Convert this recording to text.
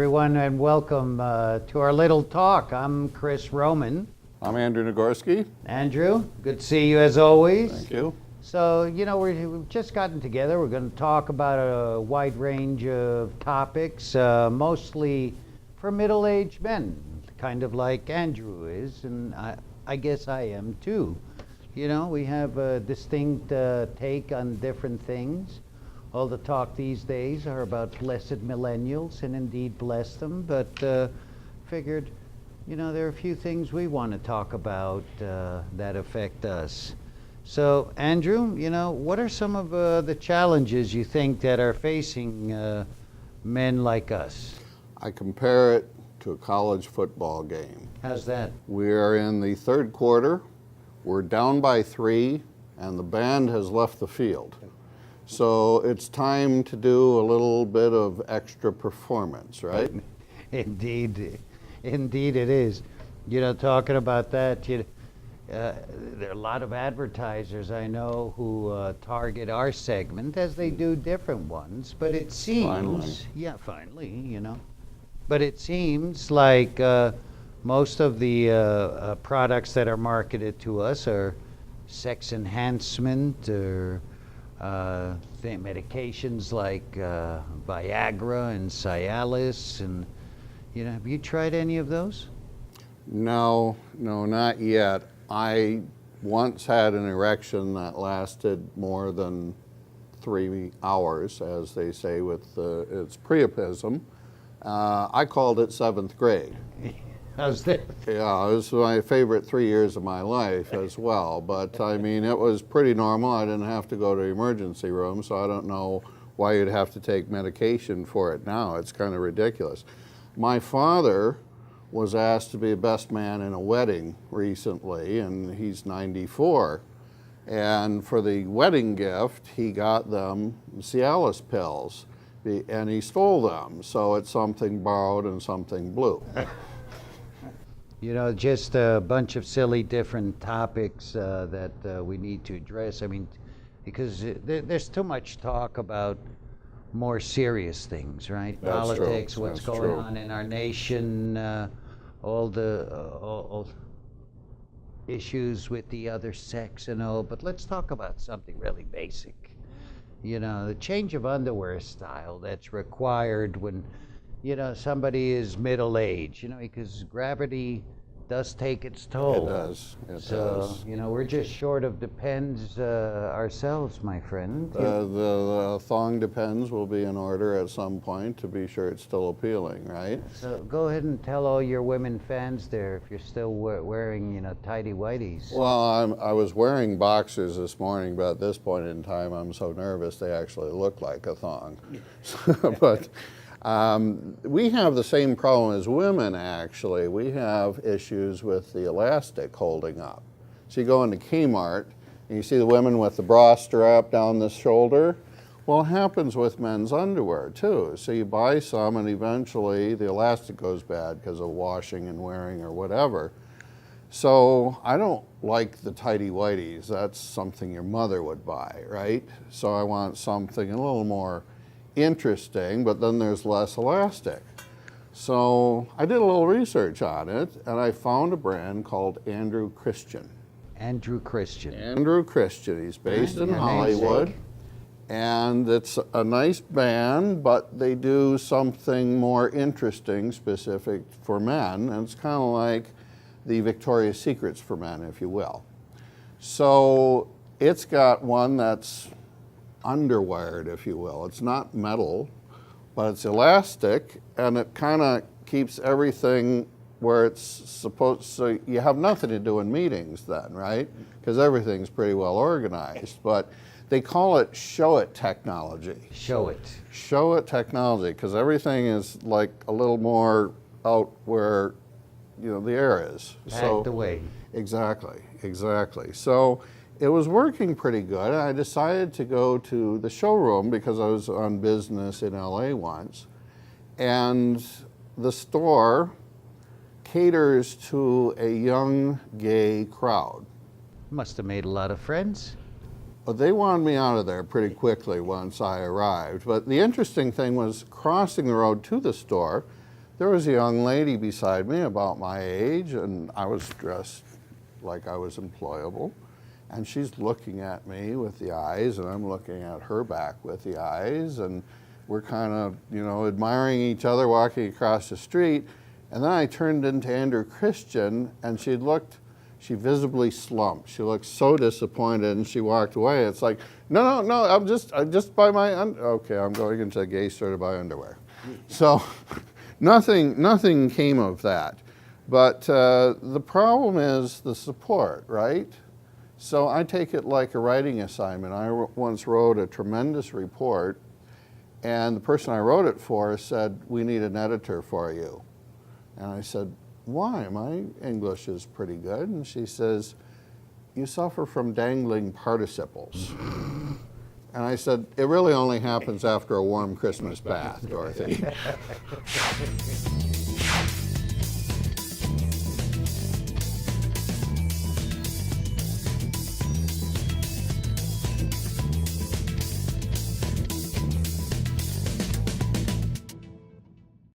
everyone, and welcome to our little talk. I'm Chris Roman. I'm Andrew Nagorski. Andrew, good to see you as always. Thank you. So, we've just gotten together. We're going to talk about a wide range of topics, mostly for middle-aged men, kind of like Andrew is, and I guess I am too. We have a distinct take on different things. All the talk these days are about blessed millennials, and indeed bless them, but figured, there are a few things we want to talk about that affect us. So, Andrew, what are some of the challenges you think that are facing men like us? I compare it to a college football game. How's that? We are in the third quarter, we're down by 3, and the band has left the field. So it's time to do a little bit of extra performance, right? Indeed it is. Talking about that, there are a lot of advertisers I know who target our segment, as they do different ones, but it seems, finally, but it seems like most of the products that are marketed to us are sex enhancement or medications like Viagra and Cialis, and have you tried any of those? No, not yet. I once had an erection that lasted more than 3 hours, as they say with it's Priapism. I called it 7th grade. How's that? Yeah, it was my favorite 3 years of my life as well. But I mean, it was pretty normal. I didn't have to go to the emergency room, so I don't know why you'd have to take medication for it now. It's kind of ridiculous. My father was asked to be a best man in a wedding recently, and he's 94. And for the wedding gift, he got them Cialis pills, and he stole them. So it's something borrowed and something blue. Just a bunch of silly different topics that we need to address. I mean, because there's too much talk about more serious things, right? That's Politics, true. what's That's going true. on in our nation, all issues with the other sex and all. But let's talk about something really basic. The change of underwear style that's required when somebody is middle-aged, because gravity does take its toll. It does. It So, does. we're just short of Depends ourselves, my friend. The thong Depends will be in order at some point to be sure it's still appealing, right? So go ahead and tell all your women fans there if you're still wearing, tighty-whities. Well, I was wearing boxers this morning, but at this point in time, I'm so nervous they actually look like a thong. But we have the same problem as women, actually. We have issues with the elastic holding up. So you go into Kmart and you see the women with the bra strap down the shoulder. Well, it happens with men's underwear too. So you buy some and eventually the elastic goes bad because of washing and wearing or whatever. So I don't like the tighty-whities. That's something your mother would buy, right? So I want something a little more interesting, but then there's less elastic. So I did a little research on it, and I found a brand called Andrew Christian. Andrew Christian. Andrew Christian. He's based in Hollywood, and it's a nice band, but they do something more interesting, specific for men, and it's kind of like the Victoria's Secrets for men, if you will. So it's got one that's underwired, if you will. It's not metal, but it's elastic, and it kind of keeps everything where it's supposed, so you have nothing to do in meetings then, right? Because everything's pretty well organized, but they call it show it technology. Show it Technology, because everything is like a little more out where, the air is. Packed away. Exactly. So it was working pretty good. I decided to go to the showroom because I was on business in LA once. And the store caters to a young gay crowd. Must have made a lot of friends. But they wanted me out of there pretty quickly once I arrived. But the interesting thing was crossing the road to the store, there was a young lady beside me about my age, and I was dressed like I was employable. And she's looking at me with the eyes, and I'm looking at her back with the eyes, and we're kind of, you know, admiring each other walking across the street. And then I turned into Andrew Christian, and she visibly slumped. She looked so disappointed, and she walked away. It's like, no, I'm just buy my, okay, I'm going into a gay store to buy underwear. So nothing came of that. But the problem is the support, right? So I take it like a writing assignment. I once wrote a tremendous report, and the person I wrote it for said, we need an editor for you. And I said, why? My English is pretty good. And she says, you suffer from dangling participles. And I said, it really only happens after a warm Christmas bath, Dorothy.